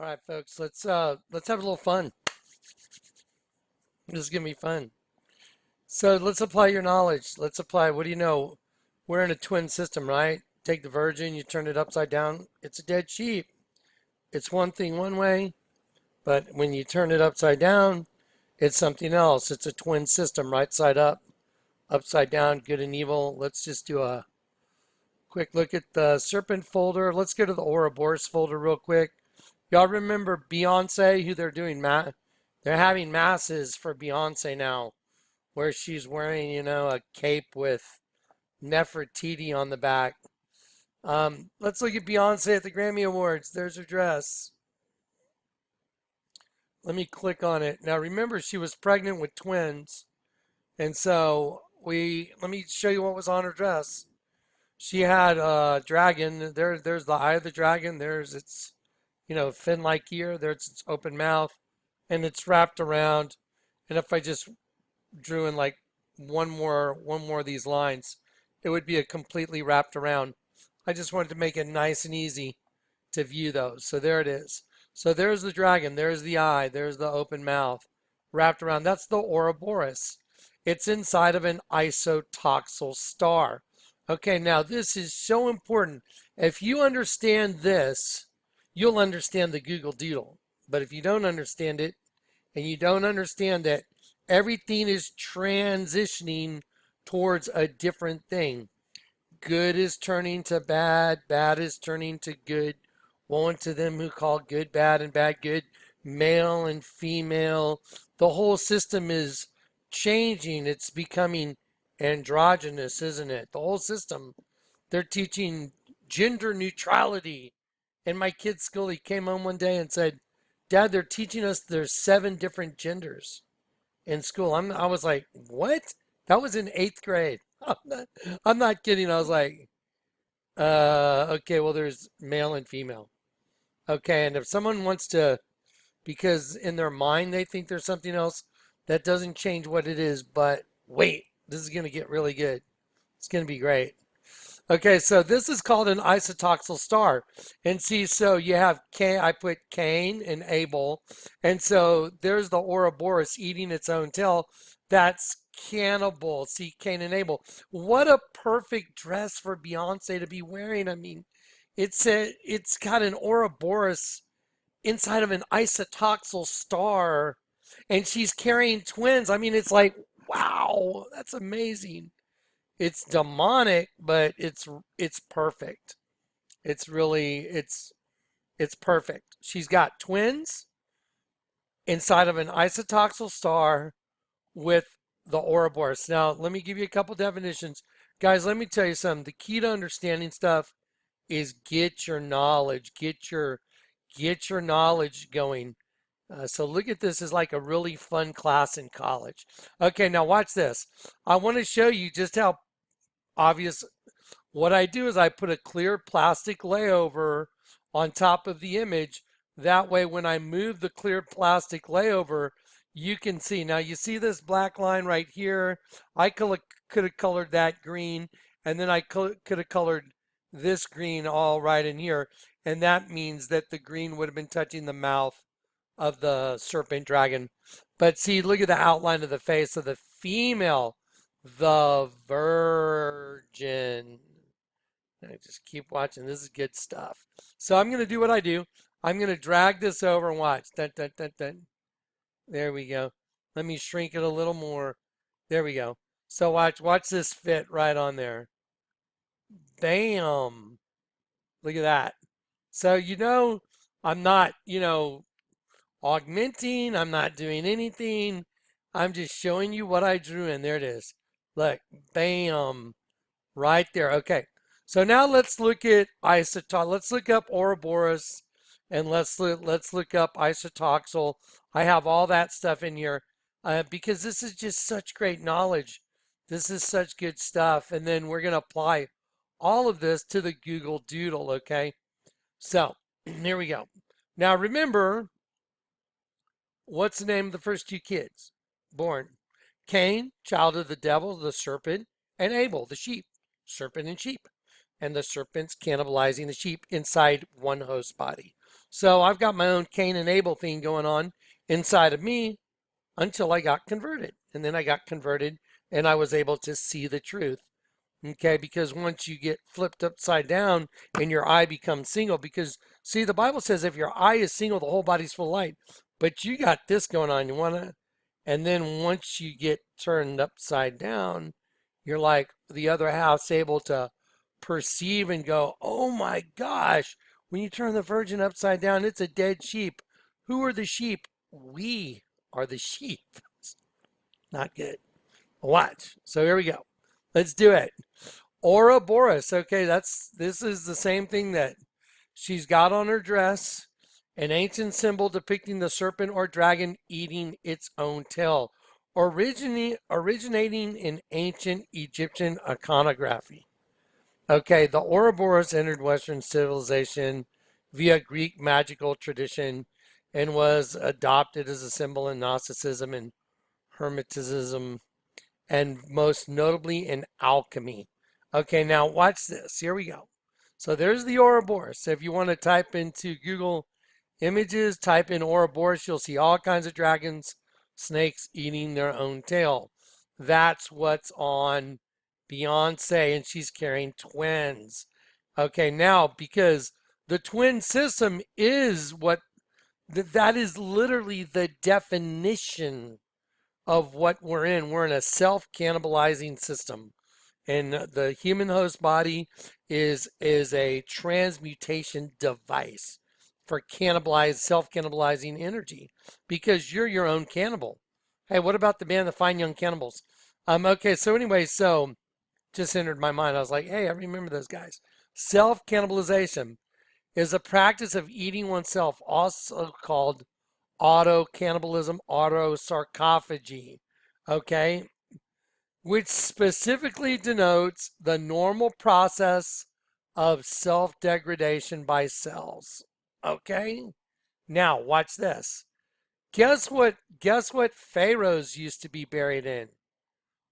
All right, folks, let's have a little fun. This is gonna be fun. So let's apply your knowledge. Let's apply. What do you know? We're in a twin system, right? Take the virgin, you turn it upside down. It's a dead sheep. It's one thing one way, but when you turn it upside down, it's something else. It's a twin system, right side up, upside down, good and evil. Let's just do a quick look at the serpent folder. Let's go to the Ouroboros folder real quick. Y'all remember Beyonce, who they're doing they're having masses for Beyonce now, where she's wearing, a cape with Nefertiti on the back. Let's look at Beyonce at the Grammy Awards. There's her dress. Let me click on it. Now remember, she was pregnant with twins, and so let me show you what was on her dress. She had a dragon. There's the eye of the dragon. There's its, fin-like ear. There's its open mouth, and it's wrapped around. And if I just drew in like one more of these lines, it would be a completely wrapped around. I just wanted to make it nice and easy to view those. So there it is. So there's the dragon, there's the eye, there's the open mouth wrapped around. That's the Ouroboros. It's inside of an isotoxal star. Okay, now this is so important. If you understand this, you'll understand the Google Doodle. But if you don't understand it, and you don't understand that everything is transitioning towards a different thing. Good is turning to bad, bad is turning to good. Woe unto them who call good bad and bad good, male and female. The whole system is changing. It's becoming androgynous, isn't it? The whole system. They're teaching gender neutrality. And my kid Scully came home one day and said, Dad, they're teaching us there's 7 different genders in school. I was like, what? That was in 8th grade. I'm not kidding. I was like, okay, well, there's male and female. Okay, and if someone wants to, because in their mind they think there's something else, that doesn't change what it is. But wait, this is going to get really good. It's going to be great. Okay, so this is called an isotoxal star. And see, so you have Cain, I put Cain and Abel. And so there's the Ouroboros eating its own tail. That's cannibal. See, Cain and Abel. What a perfect dress for Beyonce to be wearing. I mean, it's got an Ouroboros inside of an isotoxal star, and she's carrying twins. I mean, it's like, wow, that's amazing. It's demonic, but it's perfect. It's perfect. She's got twins inside of an isotoxal star with the Ouroboros. Now, let me give you a couple definitions. Guys, let me tell you something. The key to understanding stuff is get your knowledge, get your knowledge going. So look at this as like a really fun class in college. Okay, now watch this. I want to show you just how obvious. What I do is I put a clear plastic layover on top of the image. That way, when I move the clear plastic layover, you can see. Now you see this black line right here. I could have colored that green, and then I could have colored this green all right in here. And that means that the green would have been touching the mouth of the serpent dragon. But see, look at the outline of the face of the female, the virgin. I just keep watching. This is good stuff. So I'm going to do what I do. I'm going to drag this over and watch. Dun, dun, dun, dun. There we go. Let me shrink it a little more. There we go. So watch this fit right on there. Bam. Look at that. So, I'm not, augmenting. I'm not doing anything. I'm just showing you what I drew in. There it is. Look, bam, right there. Okay. So now let's look at isotox. Let's look up Ouroboros, and let's look up isotoxal. I have all that stuff in here because this is just such great knowledge. This is such good stuff. And then we're going to apply all of this to the Google Doodle, okay? So here we go. Now remember, what's the name of the first 2 kids born? Cain, child of the devil, the serpent, and Abel, the sheep, serpent and sheep. And the serpent's cannibalizing the sheep inside one host body. So I've got my own Cain and Abel thing going on inside of me until I got converted. And then I got converted and I was able to see the truth. Okay, because once you get flipped upside down and your eye becomes single, because see, the Bible says if your eye is single, the whole body's full of light. But you got this going on. You want to, and then once you get turned upside down, you're like the other half's able to perceive and go, oh my gosh, when you turn the virgin upside down, it's a dead sheep. Who are the sheep? We are the sheep. Not good. Watch. So here we go. Let's do it. Ouroboros. Okay, this is the same thing that she's got on her dress, an ancient symbol depicting the serpent or dragon eating its own tail, originating in ancient Egyptian iconography. Okay, the Ouroboros entered Western civilization via Greek magical tradition and was adopted as a symbol in Gnosticism and Hermeticism, and most notably in alchemy. Okay, now watch this. Here we go. So there's the Ouroboros. If you want to type into Google Images, type in Ouroboros, you'll see all kinds of dragons, snakes eating their own tail. That's what's on Beyonce, and she's carrying twins. Okay, now because the twin system is that is literally the definition of what we're in. We're in a self-cannibalizing system. And the human host body is a transmutation device for self-cannibalizing energy, because you're your own cannibal. Hey, what about the band, the Fine Young Cannibals? Okay, so anyway, so just entered my mind. I was like, hey, I remember those guys. Self-cannibalization is a practice of eating oneself, also called auto-cannibalism, auto-sarcophagy, okay? Which specifically denotes the normal process of self-degradation by cells. Okay? Now, watch this. Guess what pharaohs used to be buried in?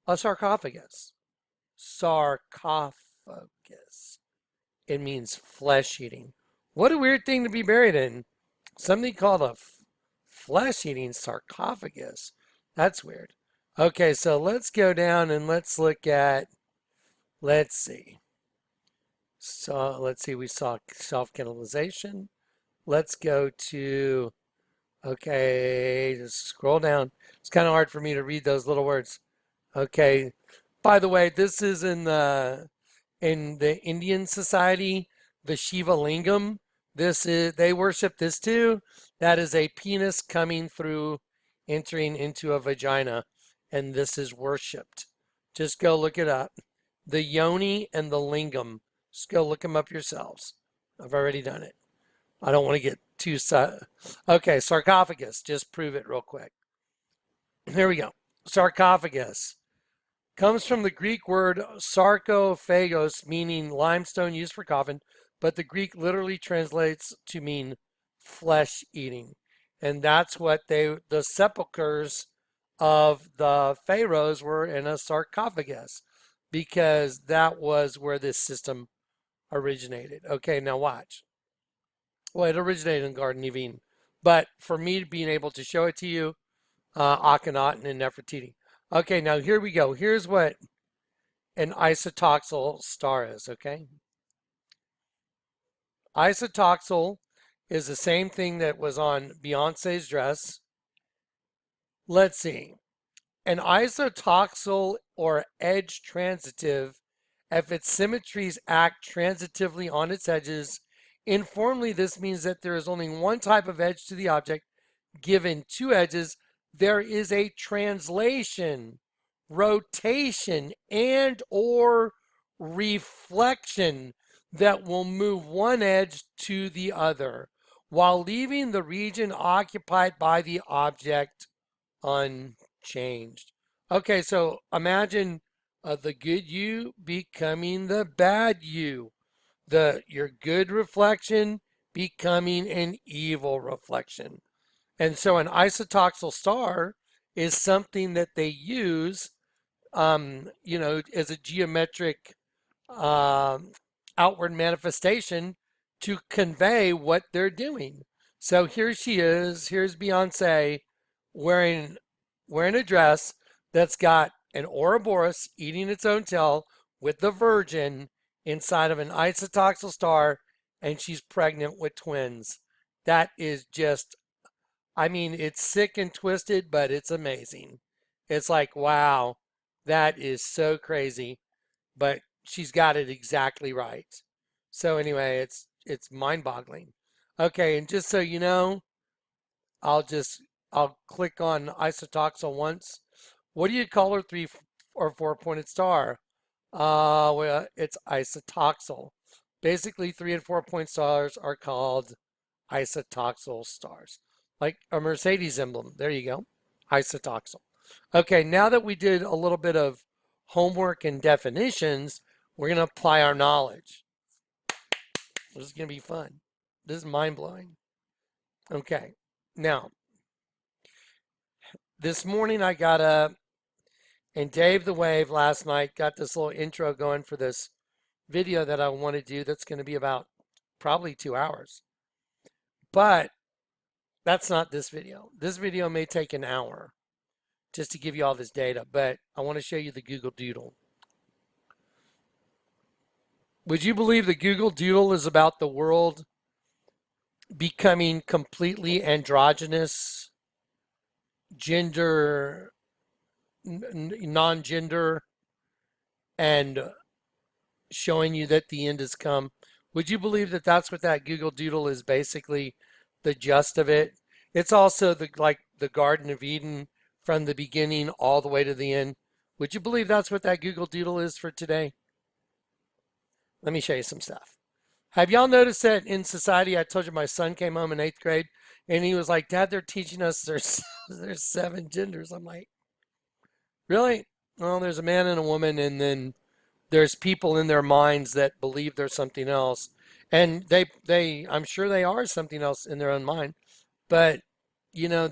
A sarcophagus. Sarcophagus. It means flesh eating. What a weird thing to be buried in. Something called a flesh eating sarcophagus. That's weird. Okay, so let's go down and let's look at, let's see. So let's see, we saw self-cannibalization. Let's go to, okay, just scroll down. It's kind of hard for me to read those little words. Okay, by the way, this is in the Indian society, the Shiva Lingam. This is, they worship this too. That is a penis coming through, entering into a vagina, and this is worshipped. Just go look it up. The yoni and the lingam. Just go look them up yourselves. I've already done it. I don't want to get too okay, sarcophagus. Just prove it real quick. Here we go. Sarcophagus comes from the Greek word sarkophagos, meaning limestone used for coffin, but the Greek literally translates to mean flesh eating. And that's what the sepulchers of the pharaohs were, in a sarcophagus, because that was where this system originated. Okay, now watch. Well, it originated in Garden of Eden, but for me being able to show it to you, Akhenaten and Nefertiti. Okay, now here we go. Here's what an isotoxal star is, okay? Isotoxal is the same thing that was on Beyonce's dress. Let's see. An isotoxal or edge transitive, if its symmetries act transitively on its edges. Informally, this means that there is only one type of edge to the object. Given two edges, there is a translation, rotation, and or reflection that will move one edge to the other while leaving the region occupied by the object unchanged. Okay, so imagine the good you becoming the bad you, your good reflection becoming an evil reflection. And so an isotoxal star is something that they use, as a geometric outward manifestation to convey what they're doing. So here she is. Here's Beyonce wearing wearing a dress that's got an Ouroboros eating its own tail with the Virgin inside of an isotoxal star, and she's pregnant with twins. That is just, I mean, it's sick and twisted, but it's amazing. It's like, wow, that is so crazy, but she's got it exactly right. So anyway, it's mind-boggling. Okay, and just so you know, I'll just I'll click on isotoxal once. What do you call her three or four pointed star? Well, it's isotoxal. Basically, 3 and 4 point stars are called isotoxal stars, like a Mercedes emblem. There you go, isotoxal. Okay, now that we did a little bit of homework and definitions, we're going to apply our knowledge. This is going to be fun. This is mind blowing. Okay, now this morning I got up and Dave the Wave last night got this little intro going for this video that I want to do that's going to be about probably 2 hours. But that's not this video. This video may take an hour just to give you all this data, but I want to show you the Google Doodle. Would you believe the Google Doodle is about the world becoming completely androgynous, gender, non-gender, and showing you that the end has come? Would you believe that that's what that Google Doodle is basically the gist of it? It's also like the Garden of Eden from the beginning all the way to the end. Would you believe that's what that Google Doodle is for today? Let me show you some stuff. Have y'all noticed that in society, I told you my son came home in 8th grade and he was like, Dad, they're teaching us there's 7 genders. I'm like, really? Well, there's a man and a woman, and then there's people in their minds that believe there's something else. And I'm sure they are something else in their own mind. But, you know,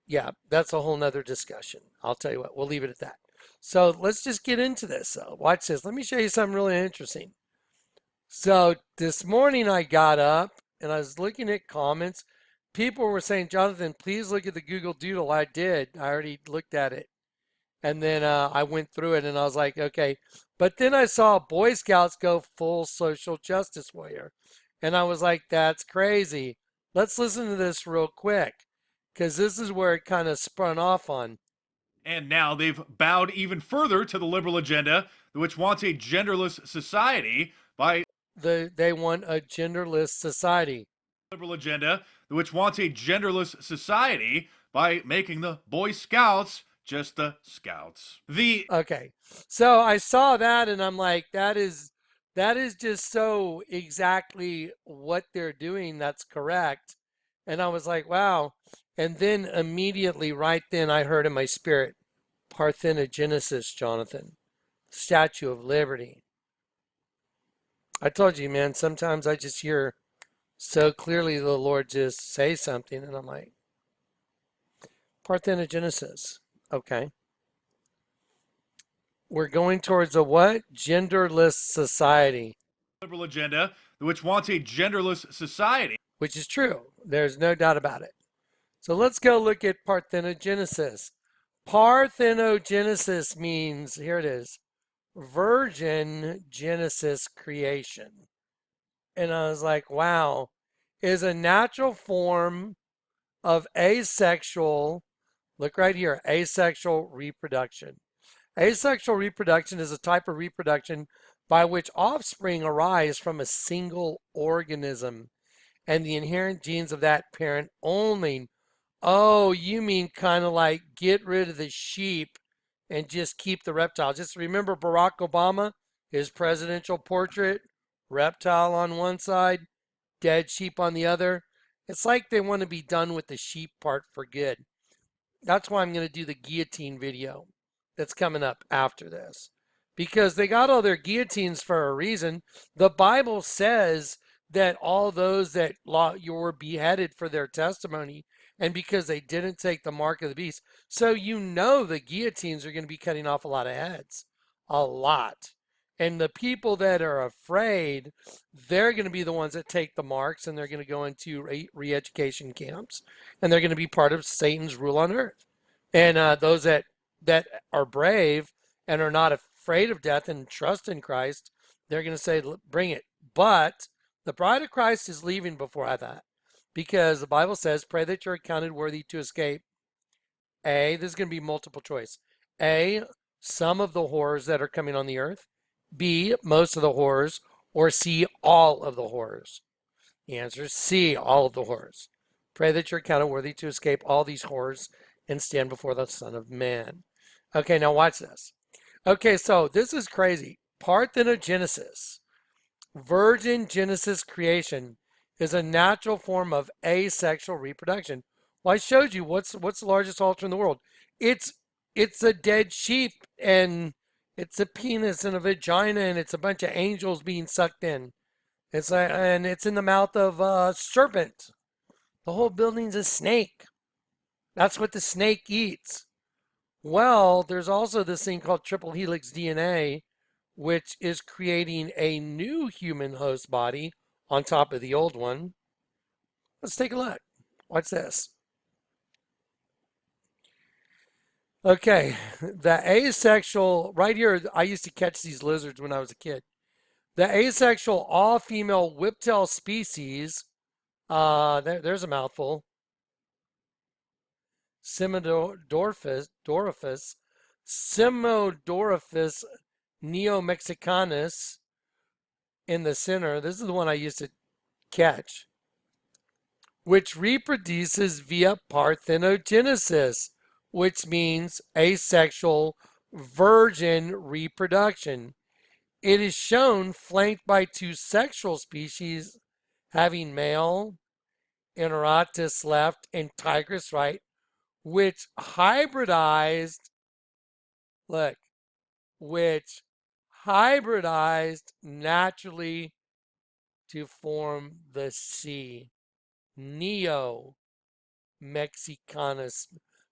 yeah, that's a whole nother discussion. I'll tell you what, we'll leave it at that. So let's just get into this. Watch this. Let me show you something really interesting. So this morning I got up and I was looking at comments. People were saying, Jonathan, please look at the Google Doodle. I did. I already looked at it. And then I went through it and I was like, okay. But then I saw Boy Scouts go full social justice warrior. And I was like, that's crazy. Let's listen to this real quick, because this is where it kind of spun off on. And now they've bowed even further to the liberal agenda, which wants a genderless society by They want a genderless society. liberal agenda, which wants a genderless society by making the Boy Scouts just the Scouts. Okay. So I saw that and I'm like, that is just so exactly what they're doing. That's correct. And I was like, wow. And then immediately right then I heard in my spirit, Parthenogenesis, Jonathan, Statue of Liberty. I told you, man, sometimes I just hear so clearly the Lord just say something and I'm like, Parthenogenesis. Okay. We're going towards a what? Genderless society. Liberal agenda, which wants a genderless society. Which is true. There's no doubt about it. So let's go look at parthenogenesis. Parthenogenesis means, here it is, virgin genesis creation. And I was like, wow, is a natural form of asexual, look right here, asexual reproduction. Asexual reproduction is a type of reproduction by which offspring arise from a single organism and the inherent genes of that parent only. Oh, you mean kind of like get rid of the sheep and just keep the reptile. Just remember Barack Obama, his presidential portrait, reptile on one side, dead sheep on the other. It's like they want to be done with the sheep part for good. That's why I'm going to do the guillotine video that's coming up after this, because they got all their guillotines for a reason. The Bible says that all those that were beheaded for their testimony and because they didn't take the mark of the beast. So you know the guillotines are going to be cutting off a lot of heads, a lot. And the people that are afraid, they're going to be the ones that take the marks and they're going to go into re-education camps and they're going to be part of Satan's rule on earth. And those that are brave and are not afraid of death and trust in Christ, they're going to say, bring it. But the bride of Christ is leaving before that because the Bible says, pray that you're accounted worthy to escape. This is going to be multiple choice. A, some of the horrors that are coming on the earth. B, most of the horrors. Or C, all of the horrors. The answer is C, all of the horrors. Pray that you're accounted worthy to escape all these horrors and stand before the Son of Man. Okay, now watch this. Okay, so this is crazy. Parthenogenesis, virgin Genesis creation, is a natural form of asexual reproduction. Well, I showed you what's the largest altar in the world. It's a dead sheep and it's a penis and a vagina and it's a bunch of angels being sucked in. And it's in the mouth of a serpent. The whole building's a snake. That's what the snake eats. Well, there's also this thing called triple helix DNA, which is creating a new human host body on top of the old one. Let's take a look. Watch this. Okay, the asexual, right here, I used to catch these lizards when I was a kid. The asexual all-female whiptail species, there's a mouthful. Simodorphus neomexicanus in the center. This is the one I used to catch, which reproduces via parthenogenesis, which means asexual virgin reproduction. It is shown flanked by two sexual species having male, Ineratus left and Tigris right, which hybridized, look, which hybridized naturally to form the C, Neo Mexicanus.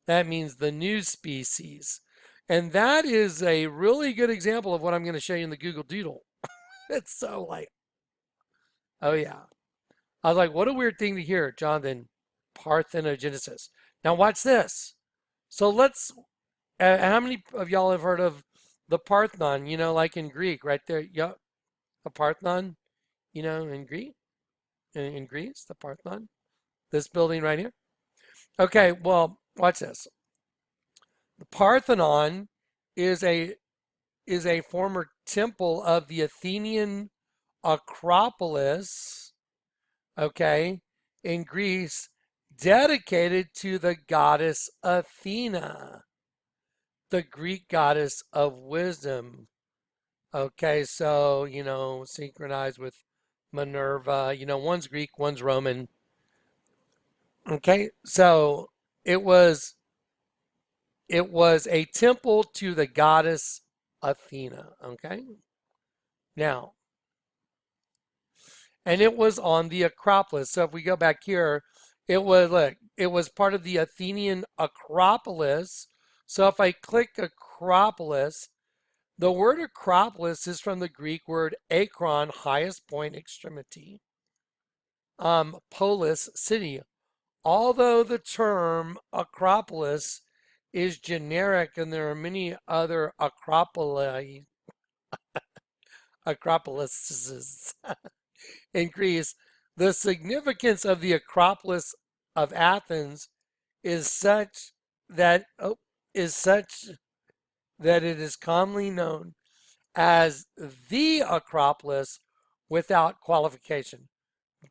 That means the new species. And that is a really good example of what I'm going to show you in the Google Doodle. It's so like, oh yeah. I was like, what a weird thing to hear, Jonathan. Parthenogenesis. Now watch this. So let's, how many of y'all have heard of the Parthenon, you know, like in Greek, right there? Yeah, a Parthenon, you know, in Greek, in Greece, the Parthenon, this building right here. Okay, well, watch this. The Parthenon is a former temple of the Athenian Acropolis, okay, in Greece, dedicated to the goddess Athena, the Greek goddess of wisdom. Okay, so, you know, synchronized with Minerva, you know, one's Greek, one's Roman. Okay, so it was a temple to the goddess Athena, okay? Now, and it was on the Acropolis. So if we go back here, it was part of the Athenian Acropolis. So if I click Acropolis, the word Acropolis is from the Greek word akron, highest point, extremity. Polis, city. Although the term Acropolis is generic and there are many other acropolises in Greece, the significance of the Acropolis of Athens is such that it is commonly known as the Acropolis without qualification.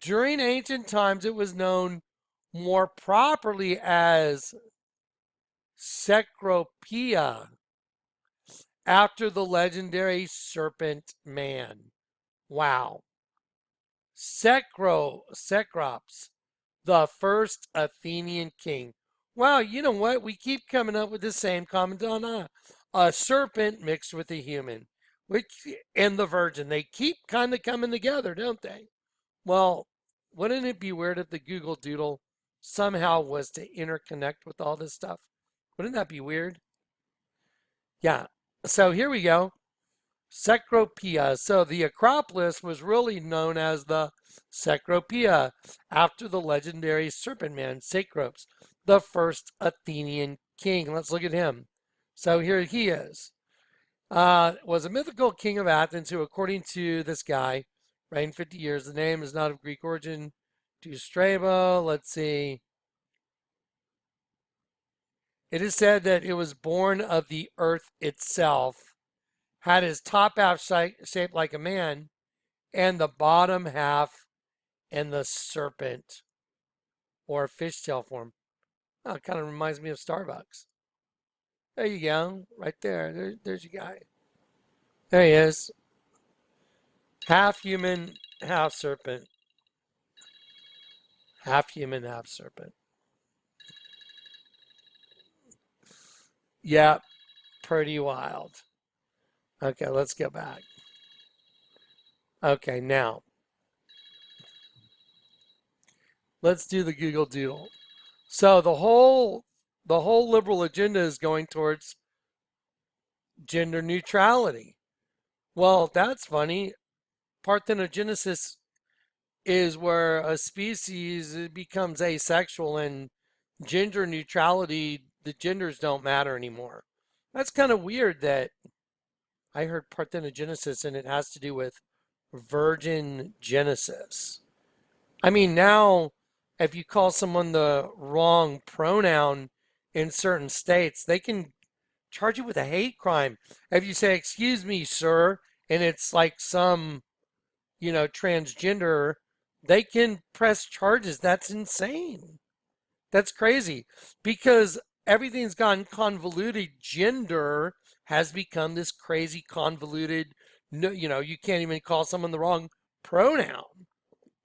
During ancient times, it was known more properly as Cecropia, after the legendary serpent man. Wow. Cecrops, the first Athenian king. Wow, you know what? We keep coming up with the same common denominator. A serpent mixed with a human, which and the virgin. They keep kind of coming together, don't they? Well, wouldn't it be weird if the Google Doodle somehow was to interconnect with all this stuff? Wouldn't that be weird? Yeah. So here we go. Cecropia. So the Acropolis was really known as the Cecropia after the legendary serpent man Cecrops, the first Athenian king. Let's look at him. So here he is. Was a mythical king of Athens who, according to this guy, reigned 50 years. The name is not of Greek origin. To Strabo, let's see. It is said that it was born of the earth itself, had his top half shaped like a man, and the bottom half in the serpent or fishtail form. Oh, it kind of reminds me of Starbucks. There you go, right there. There's your guy. There he is. Half human, half serpent. Half human, half serpent. Yeah, pretty wild. Okay, let's go back. Okay, now let's do the Google Doodle. So the whole liberal agenda is going towards gender neutrality. Well, that's funny. Parthenogenesis is where a species becomes asexual, and gender neutrality, the genders don't matter anymore. That's kind of weird that I heard parthenogenesis and it has to do with virgin genesis. I mean, now if you call someone the wrong pronoun in certain states, they can charge you with a hate crime. If you say, "Excuse me, sir," and it's like some, transgender, they can press charges. That's insane. That's crazy because everything's gone convoluted. Gender has become this crazy convoluted, no, you can't even call someone the wrong pronoun.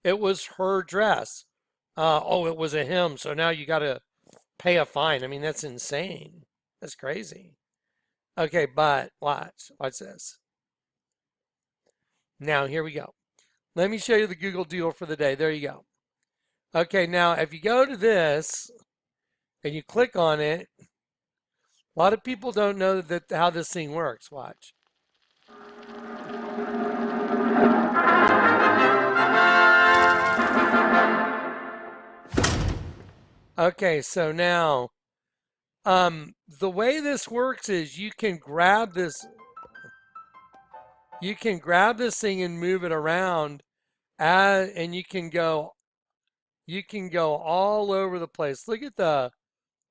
It was her dress. Oh, it was a him. So now you got to pay a fine. I mean, that's insane. That's crazy. Okay, but watch this. Now, here we go. Let me show you the Google Doodle for the day. There you go. Okay, now if you go to this and you click on it, a lot of people don't know how this thing works. Watch. Okay, so now the way this works is you can grab this thing and move it around, and you can go all over the place. Look at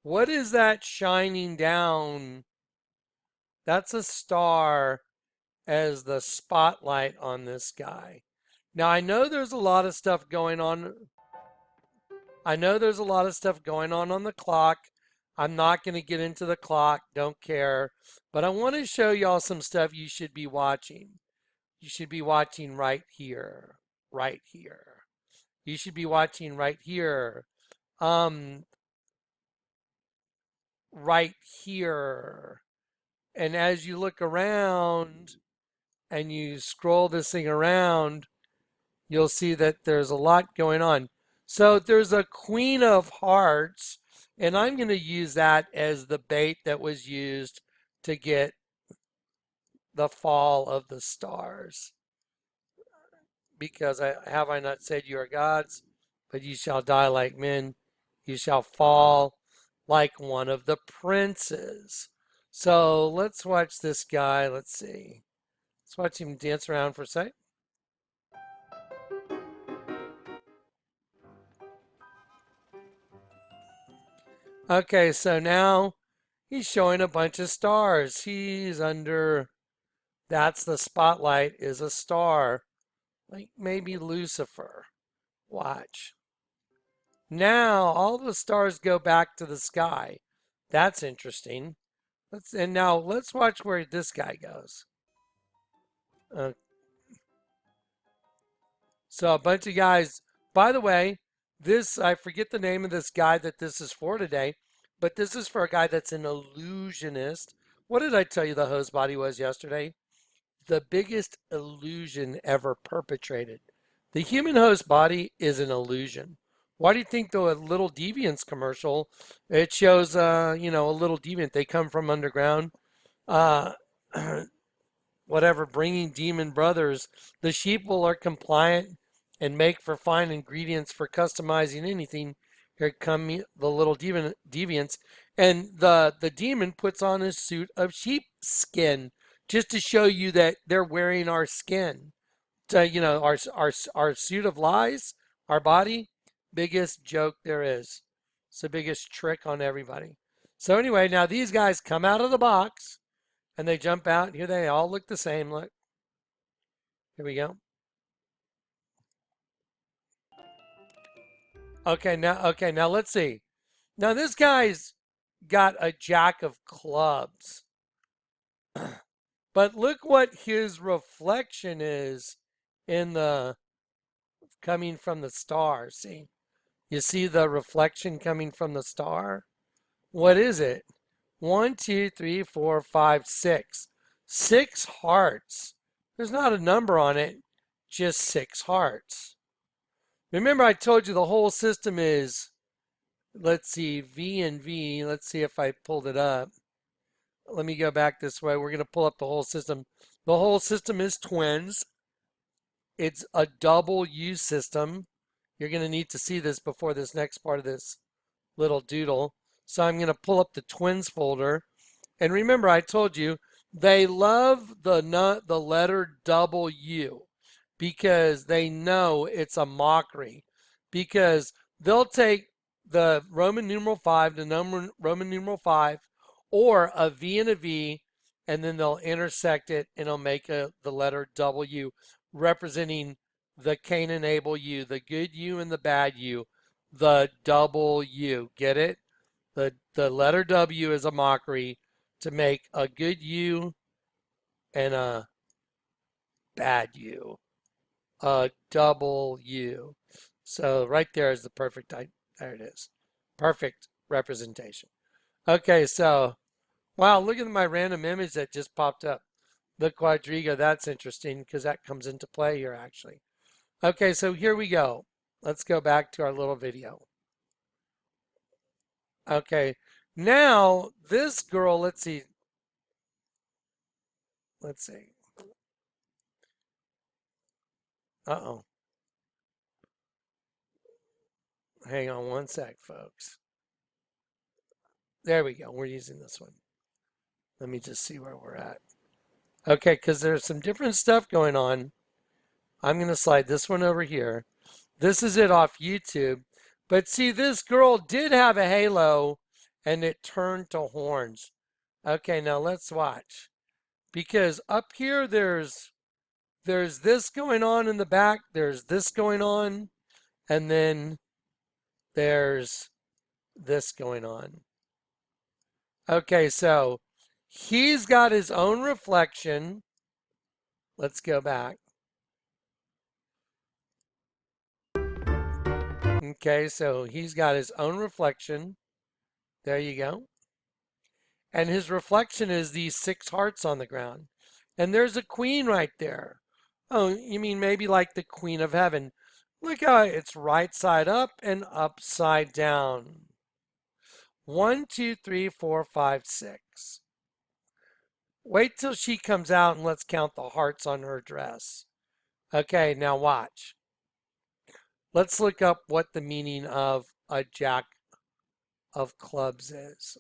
what is that shining down? That's a star as the spotlight on this guy. Now I know there's a lot of stuff going on. I know there's a lot of stuff going on the clock. I'm not going to get into the clock, don't care. But I want to show y'all some stuff you should be watching. You should be watching right here. Right here. You should be watching right here. Right here. And as you look around and you scroll this thing around, you'll see that there's a lot going on. So there's a Queen of Hearts, and I'm going to use that as the bait that was used to get the fall of the stars. Because have I not said you are gods, but you shall die like men, you shall fall like one of the princes. So let's watch this guy. Let's see. Let's watch him dance around for a sec. Okay, so now he's showing a bunch of stars. He's under, that's the spotlight is a star, like maybe Lucifer. Watch. Now all the stars go back to the sky. That's interesting. Now let's watch where this guy goes. So a bunch of guys, by the way, I forget the name of this guy that this is for today, but this is for a guy that's an illusionist. What did I tell you the hose body was yesterday? The biggest illusion ever perpetrated. The human host body is an illusion. Why do you think the Little Deviants commercial, it shows, a Little Deviant, they come from underground. whatever, bringing demon brothers. The sheeple are compliant and make for fine ingredients for customizing anything. Here come the little deviants. And the demon puts on a suit of sheep skin just to show you that they're wearing our skin. To, our suit of lies, our body, biggest joke there is. It's the biggest trick on everybody. So anyway, now these guys come out of the box and they jump out. Here they all look the same. Look. Here we go. Okay, now let's see. Now this guy's got a jack of clubs. But look what his reflection is in the coming from the star. See? You see the reflection coming from the star? What is it? 1, 2, 3, 4, 5, 6. 6 hearts. There's not a number on it, just 6 hearts. Remember I told you the whole system is, let's see, V and V. Let's see if I pulled it up. Let me go back this way. We're going to pull up the whole system. The whole system is twins. It's a double U system. You're going to need to see this before this next part of this little doodle. So I'm going to pull up the twins folder. And remember, I told you, they love the letter W because they know it's a mockery. Because they'll take the Roman numeral 5, the number Roman numeral 5, or a V and a V, and then they'll intersect it and it'll make the letter W, representing the Cain and Abel U, the good U and the bad U, the double U. Get it? The letter W is a mockery to make a good U and a bad U, a double U. So right there is the perfect, there it is. Perfect representation. Okay, so, wow, look at my random image that just popped up. The quadriga, that's interesting because that comes into play here actually. Okay, so here we go. Let's go back to our little video. Okay, now this girl, let's see. Uh-oh. Hang on one sec, folks. There we go. We're using this one. Let me just see where we're at. Okay, because there's some different stuff going on. I'm going to slide this one over here. This is it off YouTube. But see, this girl did have a halo and it turned to horns. Okay, now let's watch. Because up here there's this going on in the back, there's this going on, and then there's this going on. Okay, so he's got his own reflection. Let's go back. Okay, so he's got his own reflection. There you go. And his reflection is these 6 hearts on the ground. And there's a queen right there. Oh, you mean maybe like the Queen of Heaven. Look how it's right side up and upside down. 1, 2, 3, 4, 5, 6. Wait till she comes out and let's count the hearts on her dress. Okay, now watch. Let's look up what the meaning of a jack of clubs is.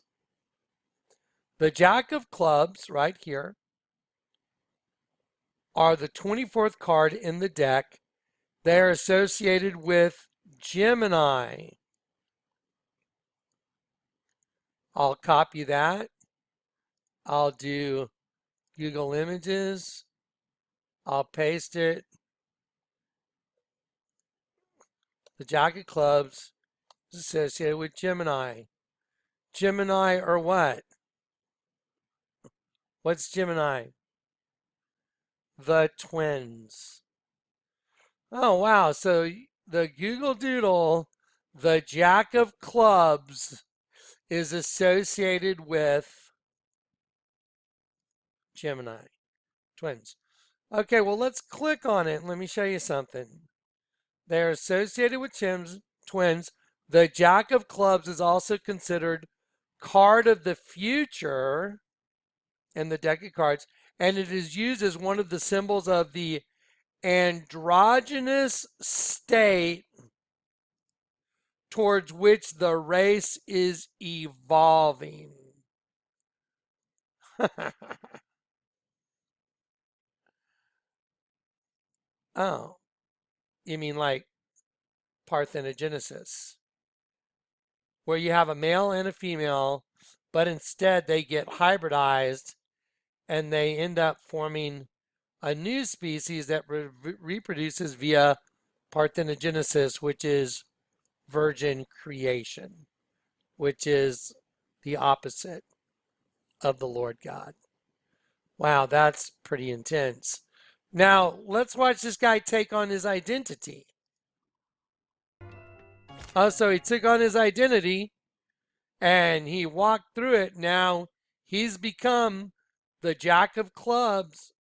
The jack of clubs right here are the 24th card in the deck. They are associated with Gemini. I'll copy that. I'll do Google Images. I'll paste it. The jack of clubs is associated with Gemini. Gemini or what? What's Gemini? The twins. Oh, wow. So the Google Doodle, the jack of clubs, is associated with Gemini. Twins. Okay, well, let's click on it. Let me show you something. They're associated with twins. The jack of clubs is also considered card of the future in the deck of cards. and it is used as one of the symbols of the androgynous state towards which the race is evolving. Oh, you mean like parthenogenesis, where you have a male and a female, but instead they get hybridized and they end up forming a new species that reproduces via parthenogenesis, which is virgin creation, which is the opposite of the Lord God. Wow, that's pretty intense. Now, let's watch this guy take on his identity. So he took on his identity and he walked through it. Now he's become the Jack of Clubs.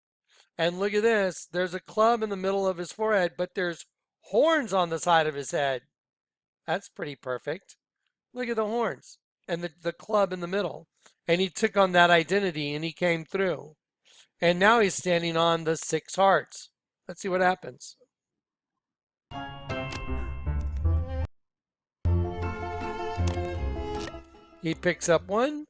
And look at this. There's a club in the middle of his forehead, but there's horns on the side of his head. That's pretty perfect. Look at the horns and the club in the middle. And he took on that identity and he came through. And now he's standing on the 6 hearts. Let's see what happens. He picks up 1.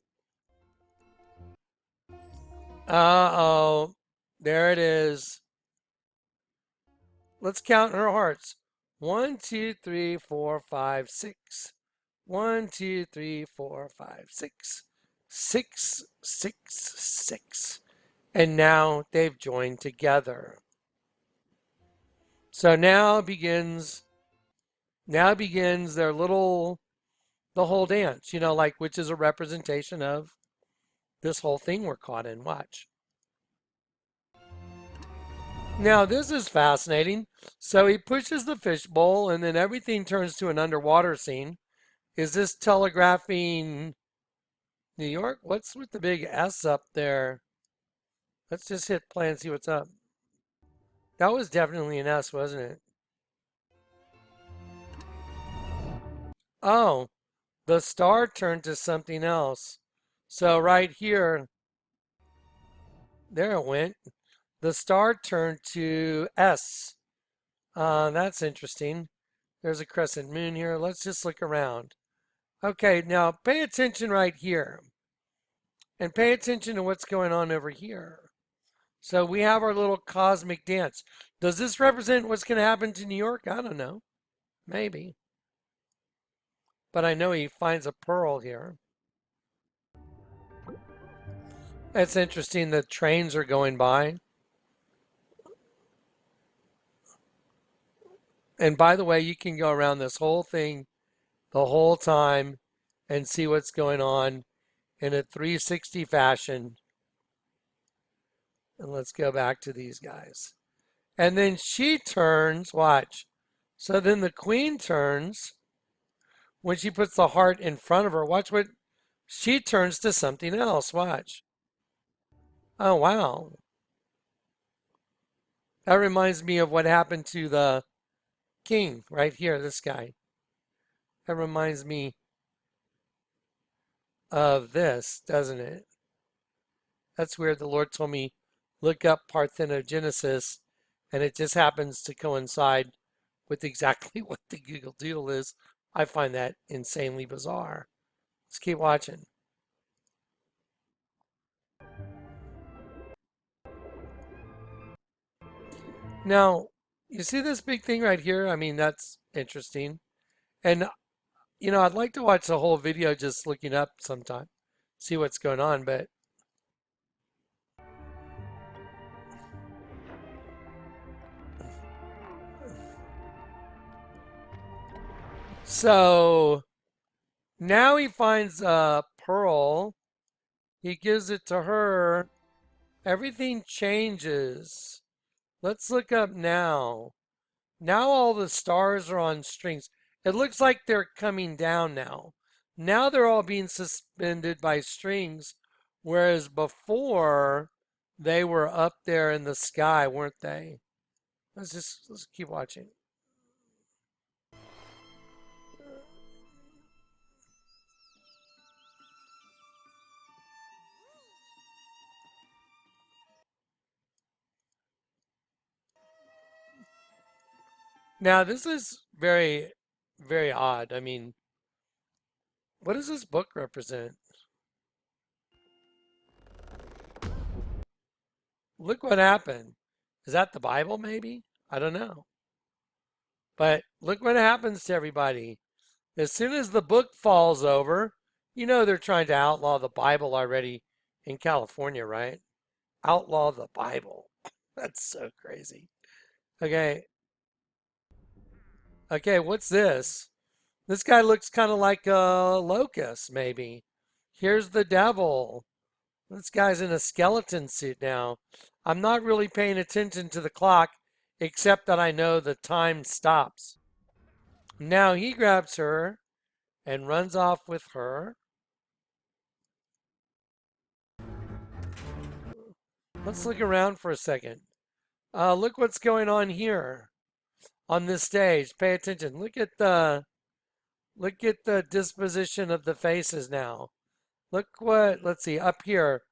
Uh-oh. There it is. Let's count her hearts. 1, 2, 3, 4, 5, 6. 1, 2, 3, 4, 5, 6. 6, 6, 6. And now they've joined together. So now begins their the whole dance, like, which is a representation of this whole thing we're caught in. Watch. Now this is fascinating. So he pushes the fishbowl and then everything turns to an underwater scene. Is this telegraphing New York? What's with the big S up there? Let's just hit play and see what's up. That was definitely an S, wasn't it? Oh, the star turned to something else. So right here, there it went. The star turned to S. That's interesting. There's a crescent moon here. Let's just look around. Okay, now pay attention right here. And pay attention to what's going on over here. So we have our little cosmic dance. Does this represent what's going to happen to New York? I don't know. Maybe. But I know he finds a pearl here. It's interesting that trains are going by. And by the way, you can go around this whole thing the whole time and see what's going on in a 360 fashion. And let's go back to these guys. And then she turns, watch. So then the queen turns when she puts the heart in front of her. Watch what she turns to something else. Watch. Oh, wow. That reminds me of what happened to the king right here, this guy. That reminds me of this, doesn't it? That's weird. The Lord told me, look up parthenogenesis, and it just happens to coincide with exactly what the Google Doodle is. I find that insanely bizarre. Let's keep watching. Now, you see this big thing right here? I mean, that's interesting. And, I'd like to watch the whole video just looking up sometime, see what's going on, but so now he finds a pearl. He gives it to her. Everything changes. Let's look up now. Now all the stars are on strings. It looks like they're coming down now. Now they're all being suspended by strings, whereas before they were up there in the sky, weren't they? Let's keep watching. Now, this is very, very odd. I mean, what does this book represent? Look what happened. Is that the Bible, maybe? I don't know. But look what happens to everybody. As soon as the book falls over, you know they're trying to outlaw the Bible already in California, right? Outlaw the Bible. That's so crazy. Okay. Okay, what's this? This guy looks kind of like a locust, maybe. Here's the devil. This guy's in a skeleton suit now. I'm not really paying attention to the clock, except that I know the time stops. Now he grabs her and runs off with her. Let's look around for a second. Look what's going on here on this stage. Pay attention. Look at the disposition of the faces now. Look what, let's see, up here.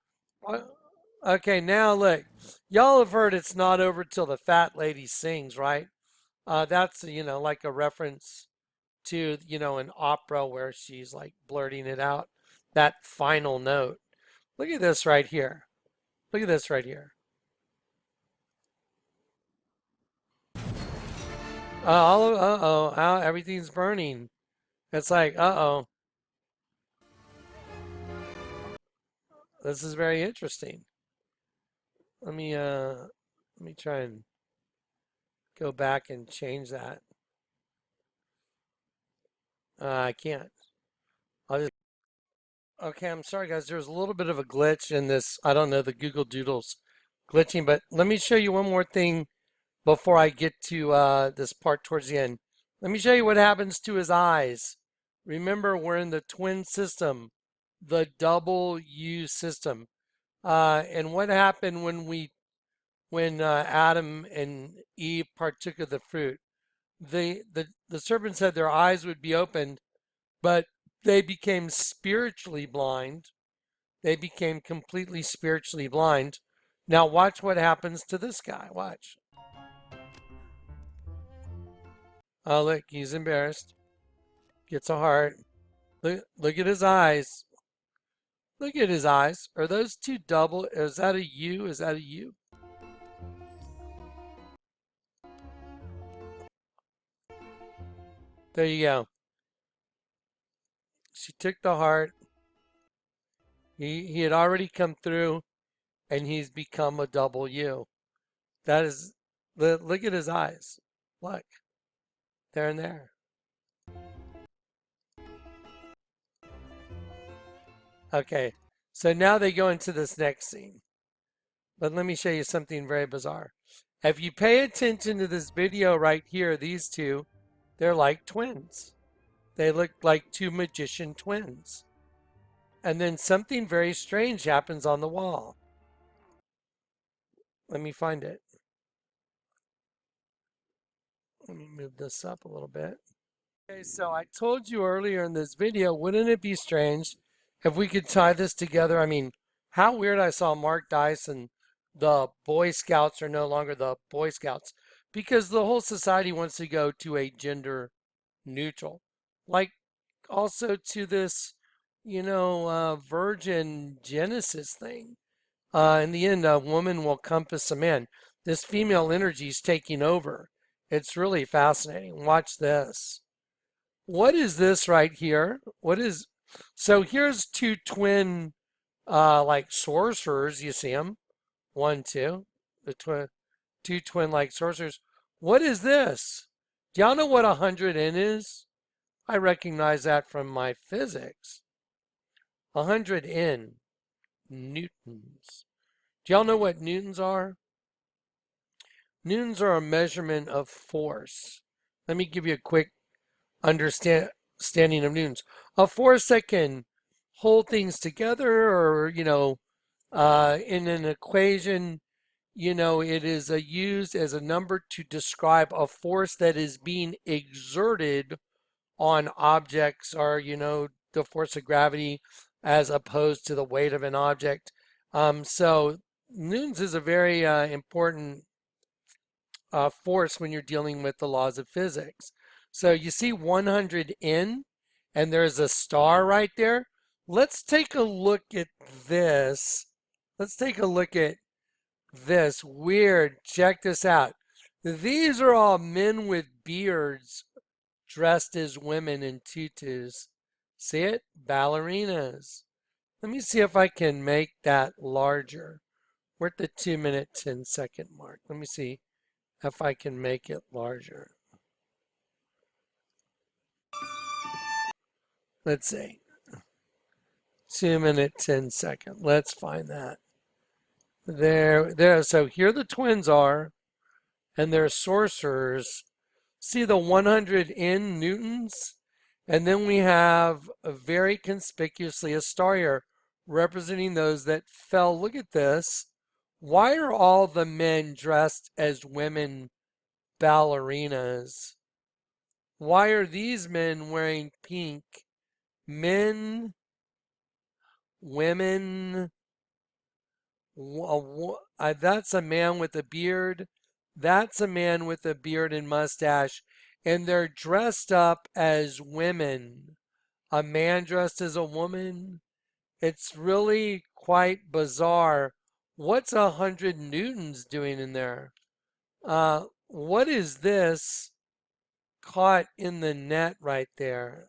Okay, now look. Y'all have heard it's not over till the fat lady sings, right? That's, like a reference to, an opera where she's like blurting it out, that final note. Look at this right here. Look at this right here. Oh, everything's burning. It's like, uh-oh. This is very interesting. Let me try and go back and change that. I can't. I'll just Okay, I'm sorry guys. There's a little bit of a glitch in this. I don't know, the Google Doodles glitching, but let me show you one more thing before I get to this part towards the end. Let me show you what happens to his eyes. Remember, we're in the twin system, the double U system. And what happened when Adam and Eve partook of the fruit? The serpent said their eyes would be opened, but they became spiritually blind. They became completely spiritually blind. Now watch what happens to this guy. Watch. Oh, look, he's embarrassed. Gets a heart. Look at his eyes. Look at his eyes. Are those two double? Is that a U? Is that a U? There you go. She took the heart. He had already come through, and he's become a double U. That is, look at his eyes. Look, there and there. Okay, so now they go into this next scene. But let me show you something very bizarre. If you pay attention to this video right here, these two, they're like twins. They look like two magician twins. And then something very strange happens on the wall. Let me find it. Let me move this up a little bit. Okay, so I told you earlier in this video, wouldn't it be strange if we could tie this together? I mean, how weird. I saw Mark Dice and the Boy Scouts are no longer the Boy Scouts because the whole society wants to go to a gender neutral. Like also to this, virgin Genesis thing. In the end, a woman will compass a man. This female energy is taking over. It's really fascinating. Watch this. What is this right here? So here's two twin, like sorcerers. You see them? One, two. Two twin like sorcerers. What is this? Do y'all know what 100 N is? I recognize that from my physics. 100 N, newtons. Do y'all know what newtons are? Newtons are a measurement of force. Let me give you a quick understanding of newtons. A force that can hold things together, or in an equation, it is used as a number to describe a force that is being exerted on objects, or the force of gravity as opposed to the weight of an object. So newtons is a very important force when you're dealing with the laws of physics. So you see 100 N, and there's a star right there. Let's take a look at this. Let's take a look at this. Weird. Check this out. These are all men with beards dressed as women in tutus. See it? Ballerinas. Let me see if I can make that larger. We're at the 2-minute, 10-second mark. Let me see if I can make it larger. Let's see. 2-minute, 10-second. Let's find that. There. So here the twins are, and they're sorcerers. See the 100 N newtons? And then we have a very conspicuously a star here representing those that fell. Look at this. Why are all the men dressed as women ballerinas? Why are these men wearing pink? Men, women, that's a man with a beard. That's a man with a beard and mustache. And they're dressed up as women. A man dressed as a woman. It's really quite bizarre. What's 100 newtons doing in there? What is this caught in the net right there?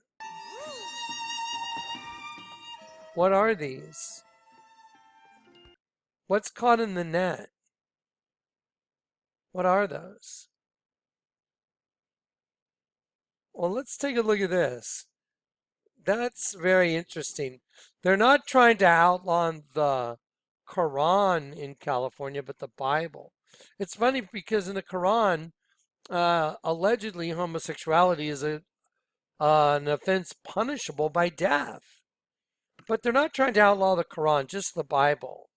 What are these? What's caught in the net? What are those? Well, let's take a look at this. That's very interesting. They're not trying to outlaw the Quran in California, but the Bible. It's funny because in the Quran, allegedly homosexuality is an offense punishable by death. But they're not trying to outlaw the Quran, just the Bible.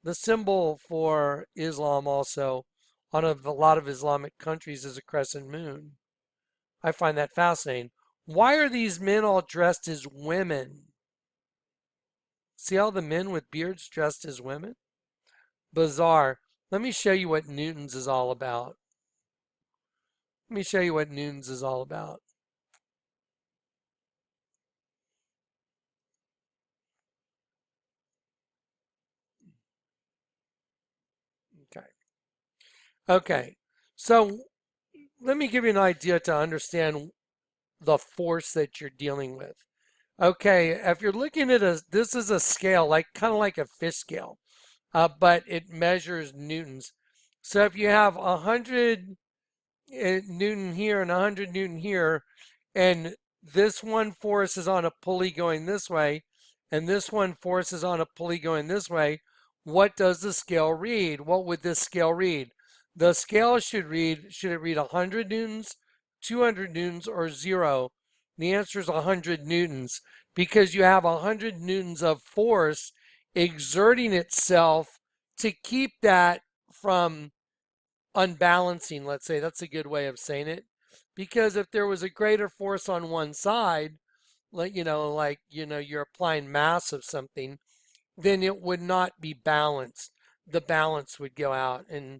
The symbol for Islam also on a lot of Islamic countries is a crescent moon. I find that fascinating. Why are these men all dressed as women? See all the men with beards dressed as women? Bizarre. Let me show you what newtons is all about. Let me show you what newtons is all about. Okay. Okay. So let me give you an idea to understand the force that you're dealing with. Okay, if you're looking at this is a scale, like kind of like a fish scale, but it measures newtons. So if you have 100 Newton here and 100 Newton here, and this one force is on a pulley going this way, and this one force is on a pulley going this way, what does the scale read? What would this scale read? The scale should it read 100 newtons, 200 newtons, or 0? The answer is 100 newtons because you have 100 newtons of force exerting itself to keep that from unbalancing, let's say. That's a good way of saying it. Because if there was a greater force on one side, like you're applying mass of something, then it would not be balanced. The balance would go out and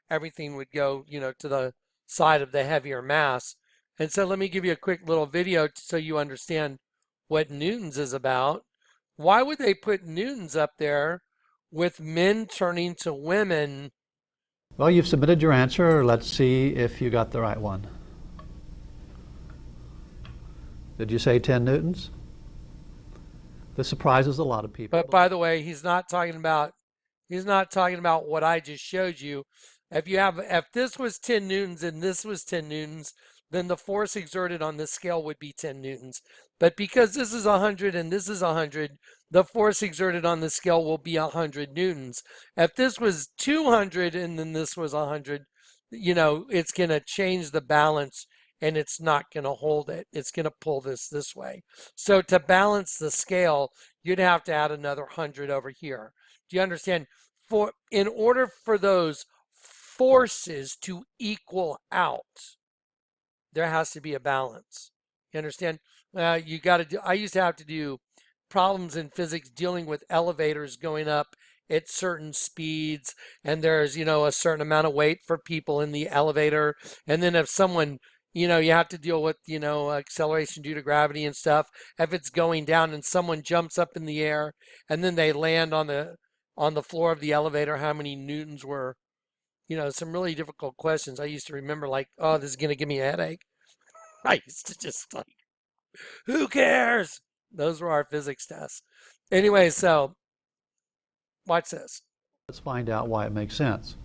everything would go, to the side of the heavier mass. And so let me give you a quick little video so you understand what newtons is about. Why would they put newtons up there with men turning to women? Well, you've submitted your answer. Let's see if you got the right one. Did you say 10 newtons? This surprises a lot of people. But by the way, he's not talking about what I just showed you. If this was 10 newtons and this was 10 newtons, then the force exerted on this scale would be 10 newtons. But because this is 100 and this is 100, the force exerted on the scale will be 100 newtons. If this was 200 and then this was 100, it's going to change the balance and it's not going to hold it. It's going to pull this way. So to balance the scale, you'd have to add another 100 over here. Do you understand? In order for those forces to equal out, there has to be a balance. You understand? I used to have to do problems in physics dealing with elevators going up at certain speeds, and there's, a certain amount of weight for people in the elevator. And then if someone, you have to deal with, acceleration due to gravity and stuff. If it's going down and someone jumps up in the air and then they land on the floor of the elevator, how many newtons were, some really difficult questions. I used to remember like, oh, this is going to give me a headache. I used to just like, who cares? Those were our physics tests. Anyway, so watch this. Let's find out why it makes sense.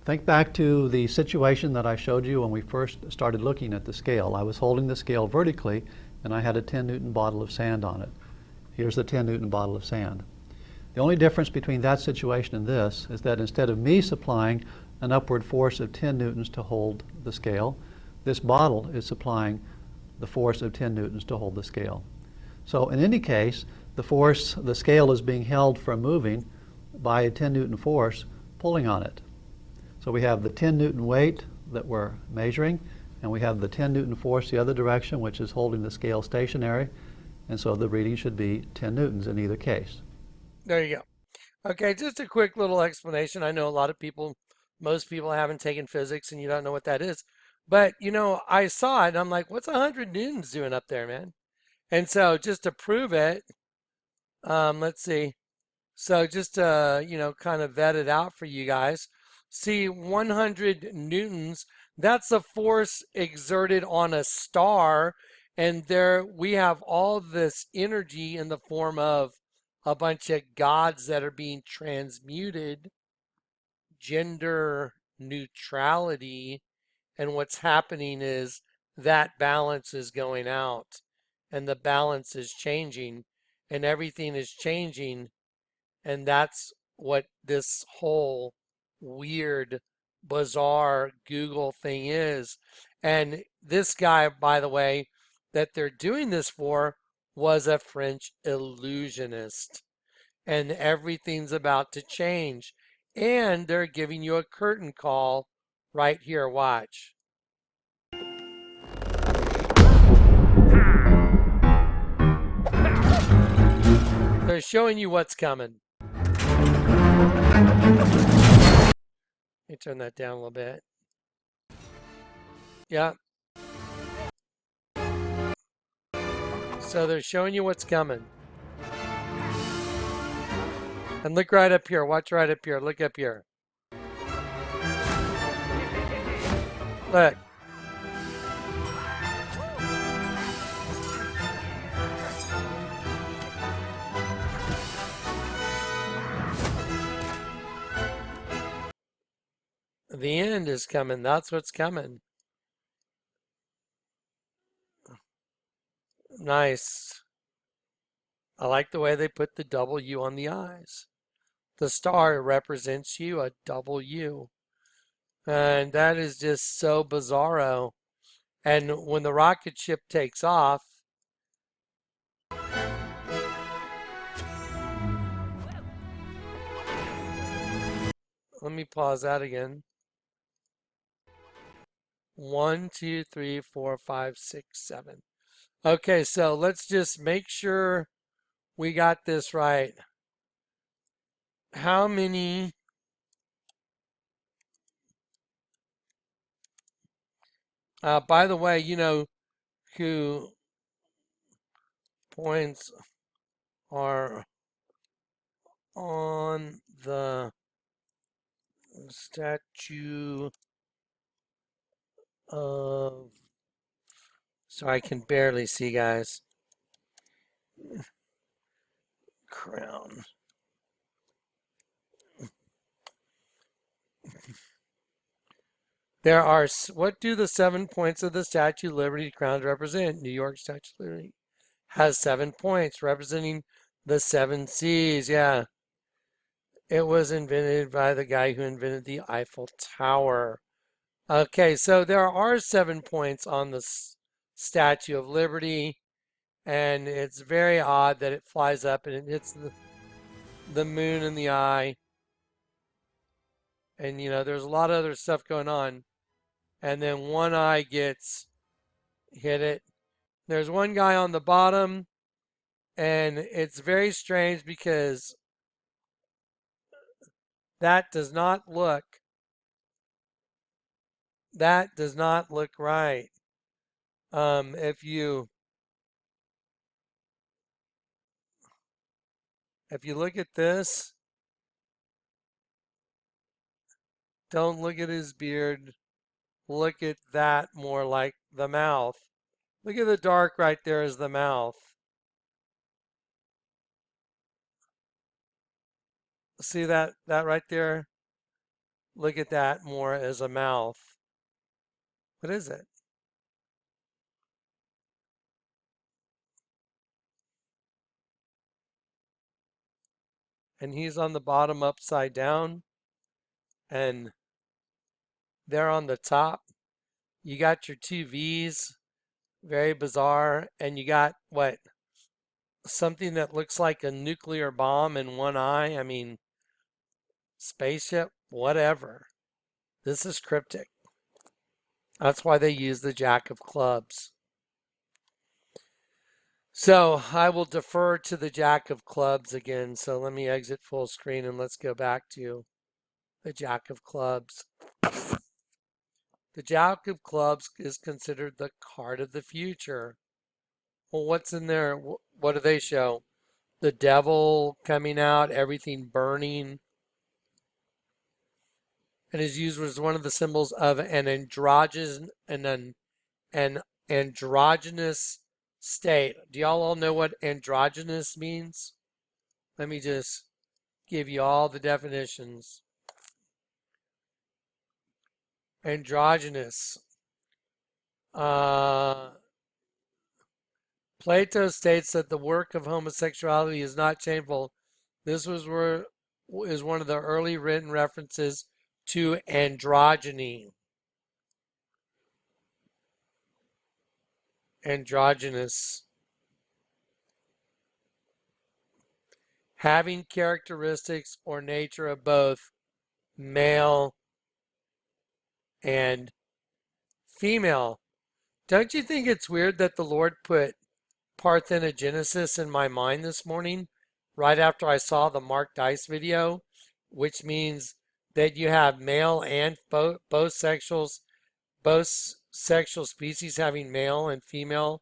Think back to the situation that I showed you when we first started looking at the scale. I was holding the scale vertically and I had a 10 Newton bottle of sand on it. Here's the 10 Newton bottle of sand. The only difference between that situation and this is that instead of me supplying an upward force of 10 newtons to hold the scale, this bottle is supplying the force of 10 newtons to hold the scale. So in any case, the scale is being held from moving by a 10 Newton force pulling on it. So we have the 10 Newton weight that we're measuring, and we have the 10 Newton force the other direction, which is holding the scale stationary, and so the reading should be 10 newtons in either case. There you go. Okay, just a quick little explanation. I know a lot of people, most people haven't taken physics and you don't know what that is. But, I saw it and I'm like, what's 100 newtons doing up there, man? And so just to prove it, let's see. So just to, kind of vet it out for you guys. See, 100 newtons, that's the force exerted on a star. And there we have all this energy in the form of a bunch of gods that are being transmuted, gender neutrality. And what's happening is that balance is going out and the balance is changing and everything is changing. And that's what this whole weird, bizarre Google thing is. And this guy, by the way, that they're doing this for was a French illusionist. And everything's about to change. And they're giving you a curtain call right here. Watch. They're showing you what's coming. Let me turn that down a little bit. Yeah. So they're showing you what's coming. And look right up here. Watch right up here. Look up here. Look. The end is coming. That's what's coming. Nice. I like the way they put the W on the eyes. The star represents you, a W. And that is just so bizarro. And when the rocket ship takes off, let me pause that again. 1, 2, 3, 4, 5, 6, 7. Okay, so let's just make sure we got this right. How many by the way, who points are on the statue of, so I can barely see, guys. Crown. There are, what do the 7 points of the Statue of Liberty crown represent? New York Statue of Liberty has 7 points representing the 7 seas. Yeah. It was invented by the guy who invented the Eiffel Tower. Okay, so there are 7 points on the Statue of Liberty, and it's very odd that it flies up and it hits the moon in the eye. And, there's a lot of other stuff going on. And then one eye gets hit it. There's one guy on the bottom, and it's very strange because That does not look right. If you look at this, don't look at his beard. Look at that more like the mouth. Look at the dark right there is the mouth. See that right there? Look at that more as a mouth. What is it? And he's on the bottom upside down, and they're on the top. You got your two V's, very bizarre, and you got what? Something that looks like a nuclear bomb in one eye. I mean, spaceship, whatever. This is cryptic. That's why they use the Jack of Clubs. So I will defer to the Jack of Clubs again. So let me exit full screen and let's go back to the Jack of Clubs. The Jack of Clubs is considered the card of the future. Well, what's in there? What do they show? The devil coming out, everything burning. And is used as one of the symbols of an androgynous state. Do y'all all know what androgynous means? Let me just give you all the definitions. Androgynous. Plato states that the work of homosexuality is not shameful. This is one of the early written references to androgyny. Androgynous. Having characteristics or nature of both male and female. Don't you think it's weird that the Lord put parthenogenesis in my mind this morning, right after I saw the Mark Dice video, which means that you have male and both sexual species having male and female,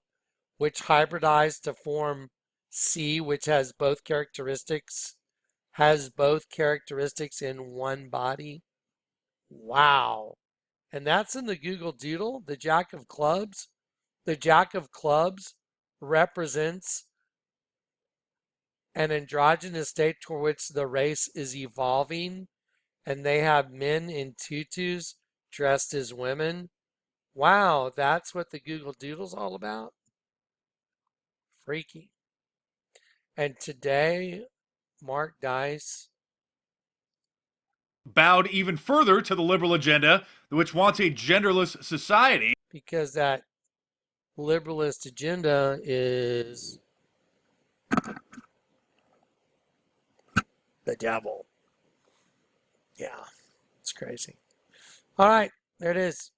which hybridize to form C, which has both characteristics in one body. Wow. And that's in the Google Doodle, the Jack of Clubs. The Jack of Clubs represents an androgynous state toward which the race is evolving, and they have men in tutus dressed as women. Wow, that's what the Google Doodle's all about? Freaky. And today, Mark Dice bowed even further to the liberal agenda, which wants a genderless society. Because that liberalist agenda is the devil. Yeah, it's crazy. All right, there it is.